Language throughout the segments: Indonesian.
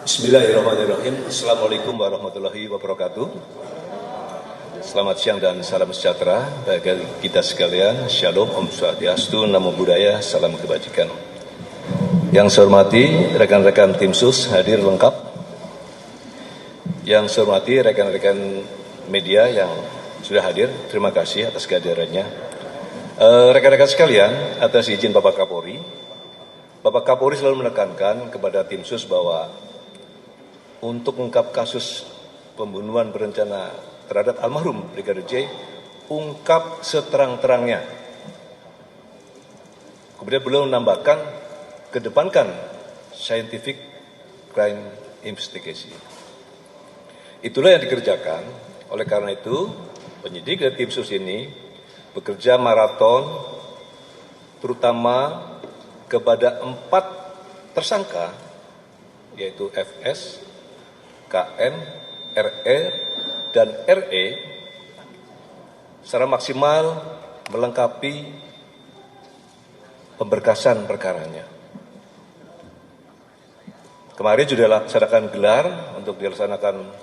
Bismillahirrahmanirrahim. Assalamualaikum warahmatullahi wabarakatuh. Selamat siang dan salam sejahtera bagi kita sekalian. Shalom, Om Swastiastu, Namo Buddhaya, salam kebajikan. Yang saya hormati rekan-rekan tim sus hadir lengkap. Yang saya hormati rekan-rekan media yang sudah hadir, terima kasih atas kehadirannya. Rekan-rekan sekalian, atas izin Bapak Kapolri, Bapak Kapolri selalu menekankan kepada tim sus bahwa untuk mengungkap kasus pembunuhan berencana terhadap almarhum Brigadir J, ungkap seterang-terangnya. Kemudian beliau menambahkan, kedepankan scientific crime investigation. Itulah yang dikerjakan. Oleh karena itu, penyidik dari tim sus ini bekerja maraton, terutama kepada 4 tersangka, yaitu FS, KM, RE, dan RE, secara maksimal melengkapi pemberkasan perkaranya. Kemarin sudah dilaksanakan gelar untuk dilaksanakan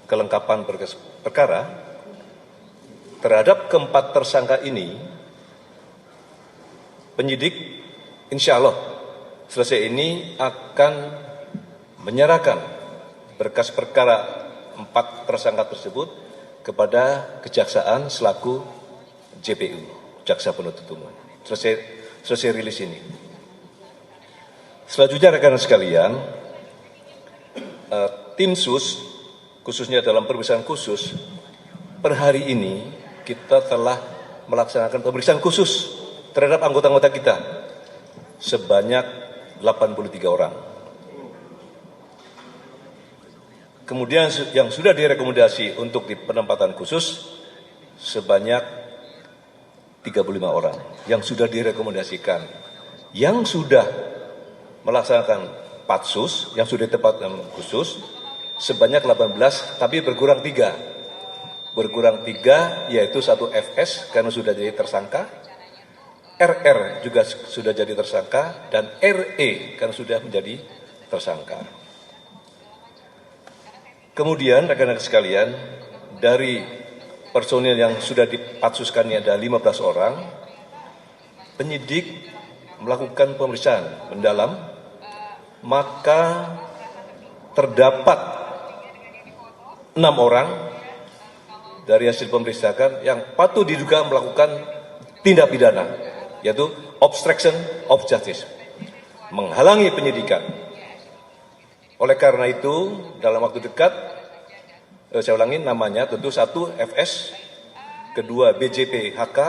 kelengkapan berkas perkara. Terhadap keempat tersangka ini, penyidik insya Allah selesai ini akan menyerahkan berkas perkara 4 tersangka tersebut kepada kejaksaan selaku JPU, jaksa penuntut umum. Selesai rilis ini. Selanjutnya rekan sekalian, tim sus khususnya dalam pemeriksaan khusus per hari ini kita telah melaksanakan pemeriksaan khusus terhadap anggota-anggota kita sebanyak 83 orang. Kemudian yang sudah direkomendasi untuk di penempatan khusus sebanyak 35 orang yang sudah direkomendasikan. Yang sudah melaksanakan patsus, yang sudah ditempatkan khusus sebanyak 18, tapi berkurang 3. Berkurang 3 yaitu 1 FS karena sudah jadi tersangka, RR juga sudah jadi tersangka, dan RE karena sudah menjadi tersangka. Kemudian rekan-rekan sekalian, dari personil yang sudah dipatsuskan ini ada 15 orang, penyidik melakukan pemeriksaan mendalam, maka terdapat 6 orang dari hasil pemeriksaan yang patut diduga melakukan tindak pidana, yaitu obstruction of justice, menghalangi penyidikan. Oleh karena itu, dalam waktu dekat, saya ulangi namanya, tentu 1 FS, kedua BJP HK,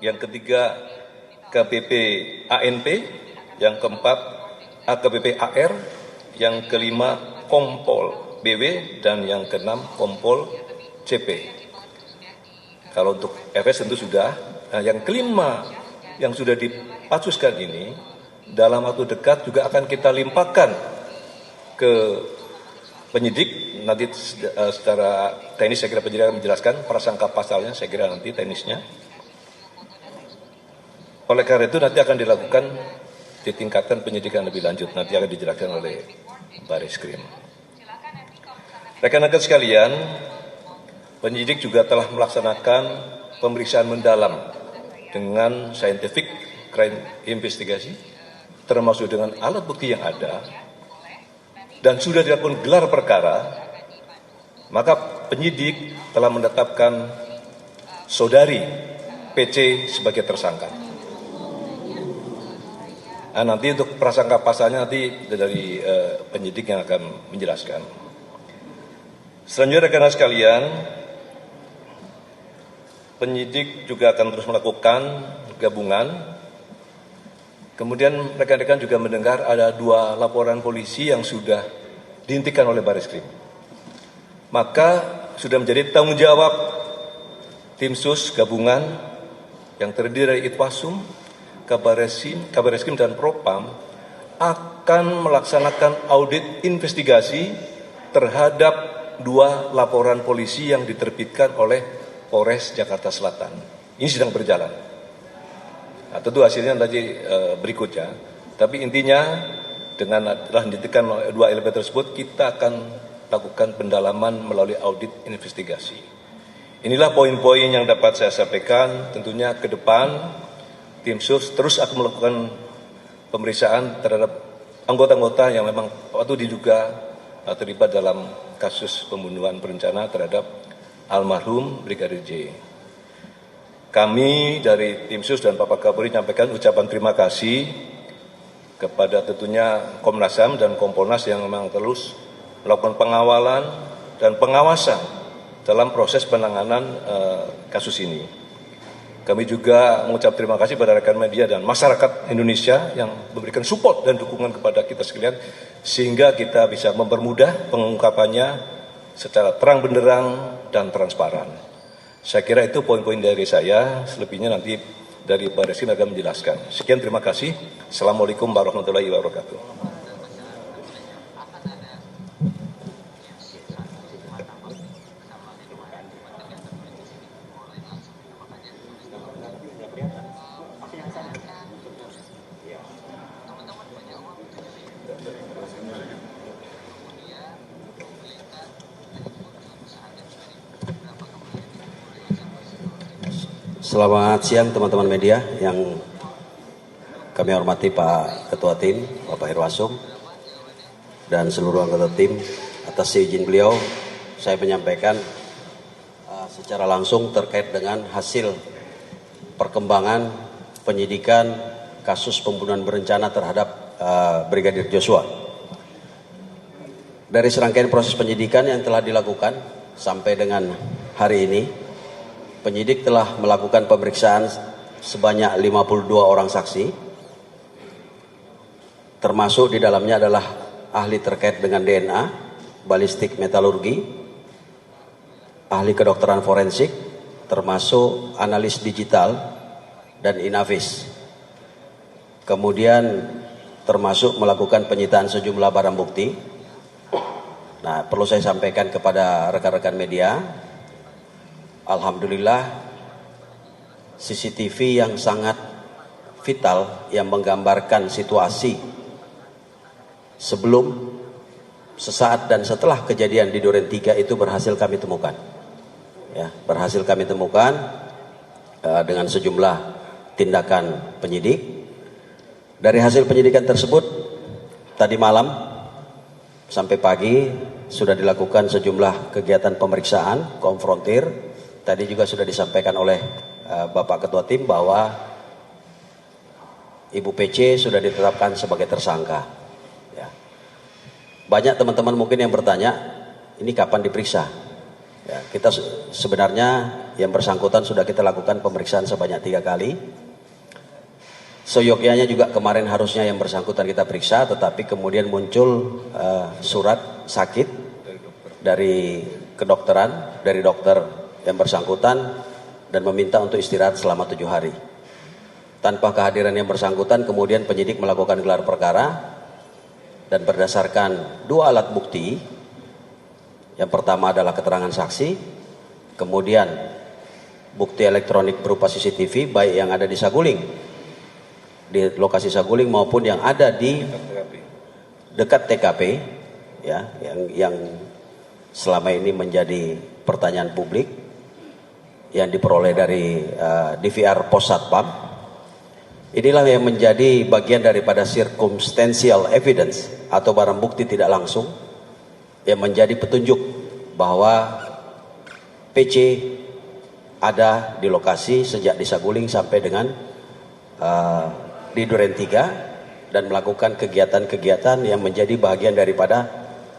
yang ketiga KPP ANP, yang keempat AKBP AR, yang kelima Kompol BW, dan yang keenam Kompol CP. Kalau untuk FS tentu sudah. Nah, yang kelima yang sudah dipatsuskan ini dalam waktu dekat juga akan kita limpahkan ke penyidik. Nanti secara teknis saya kira penyidik akan menjelaskan prasangka pasalnya, saya kira nanti teknisnya. Oleh karena itu nanti akan dilakukan ditingkatkan penyidikan lebih lanjut, nanti akan dijelaskan oleh Bareskrim. Rekan-rekan sekalian, penyidik juga telah melaksanakan pemeriksaan mendalam dengan scientific crime investigation, termasuk dengan alat bukti yang ada, dan sudah dilakukan gelar perkara, maka penyidik telah menetapkan saudari PC sebagai tersangka. Nah, nanti untuk prasangka pasalnya nanti dari penyidik yang akan menjelaskan. Selanjutnya rekan-rekan sekalian, penyidik juga akan terus melakukan gabungan. Kemudian rekan-rekan juga mendengar ada 2 laporan polisi yang sudah dihentikan oleh Bareskrim. Maka sudah menjadi tanggung jawab tim sus gabungan yang terdiri dari Itwasum, Kabareskrim dan Propam akan melaksanakan audit investigasi terhadap 2 laporan polisi yang diterbitkan oleh Polres Jakarta Selatan. Ini sedang berjalan. Nah, tentu hasilnya nanti berikutnya. Tapi intinya dengan telah dihentikan dua elemen tersebut, kita akan lakukan pendalaman melalui audit investigasi. Inilah poin-poin yang dapat saya sampaikan. Tentunya ke depan tim sus terus akan melakukan pemeriksaan terhadap anggota-anggota yang memang waktu diduga terlibat dalam kasus pembunuhan berencana terhadap almarhum Brigadir J. Kami dari tim sus dan Bapak Kapolri menyampaikan ucapan terima kasih kepada tentunya Komnas HAM dan Kompolnas yang memang terus melakukan pengawalan dan pengawasan dalam proses penanganan kasus ini. Kami juga mengucap terima kasih pada rekan media dan masyarakat Indonesia yang memberikan support dan dukungan kepada kita sekalian, sehingga kita bisa mempermudah pengungkapannya secara terang benderang dan transparan. Saya kira itu poin-poin dari saya, selebihnya nanti dari Pak Reskrim akan menjelaskan. Sekian, terima kasih. Assalamualaikum warahmatullahi wabarakatuh. Selamat siang teman-teman media yang kami hormati, Pak Ketua Tim, Bapak Irwasum, dan seluruh anggota tim. Atas izin beliau, saya menyampaikan secara langsung terkait dengan hasil perkembangan penyidikan kasus pembunuhan berencana terhadap Brigadir Joshua. Dari serangkaian proses penyidikan yang telah dilakukan sampai dengan hari ini, penyidik telah melakukan pemeriksaan sebanyak 52 orang saksi, termasuk di dalamnya adalah ahli terkait dengan DNA, balistik metalurgi, ahli kedokteran forensik, termasuk analis digital dan inavis. Kemudian termasuk melakukan penyitaan sejumlah barang bukti. Nah, perlu saya sampaikan kepada rekan-rekan media, alhamdulillah CCTV yang sangat vital yang menggambarkan situasi sebelum, sesaat dan setelah kejadian di Duren 3 itu berhasil kami temukan. Ya, berhasil kami temukan dengan sejumlah tindakan penyidik. Dari hasil penyidikan tersebut, tadi malam sampai pagi sudah dilakukan sejumlah kegiatan pemeriksaan, konfrontir. Tadi juga sudah disampaikan oleh Bapak Ketua Tim bahwa Ibu PC sudah ditetapkan sebagai tersangka. Ya. Banyak teman-teman mungkin yang bertanya, ini kapan diperiksa? Ya, kita sebenarnya yang bersangkutan sudah kita lakukan pemeriksaan sebanyak 3 kali. Seyogyanya juga kemarin harusnya yang bersangkutan kita periksa, tetapi kemudian muncul surat sakit dari kedokteran, dari dokter yang bersangkutan, dan meminta untuk istirahat selama 7 hari. Tanpa kehadiran yang bersangkutan, kemudian penyidik melakukan gelar perkara, dan berdasarkan 2 alat bukti, yang pertama adalah keterangan saksi, kemudian bukti elektronik berupa CCTV, baik yang ada di Saguling, di lokasi Saguling maupun yang ada di dekat TKP, ya, yang selama ini menjadi pertanyaan publik, yang diperoleh dari DVR Pos Satpam. Inilah yang menjadi bagian daripada circumstantial evidence atau barang bukti tidak langsung yang menjadi petunjuk bahwa PC ada di lokasi sejak di Saguling sampai dengan di Duren 3 dan melakukan kegiatan-kegiatan yang menjadi bagian daripada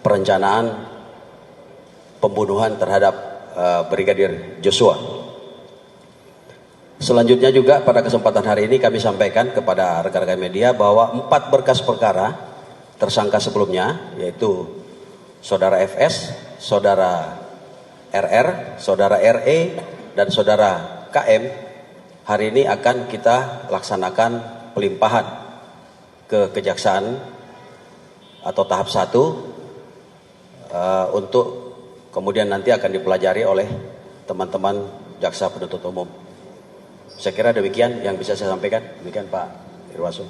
perencanaan pembunuhan terhadap Brigadir Joshua. Selanjutnya juga pada kesempatan hari ini kami sampaikan kepada rekan-rekan media bahwa 4 berkas perkara tersangka sebelumnya, yaitu Saudara FS, Saudara RR, Saudara RE, dan Saudara KM, hari ini akan kita laksanakan pelimpahan ke Kejaksaan atau tahap 1 untuk kemudian nanti akan dipelajari oleh teman-teman jaksa penuntut umum. Saya kira demikian yang bisa saya sampaikan. Demikian Pak Irwasum.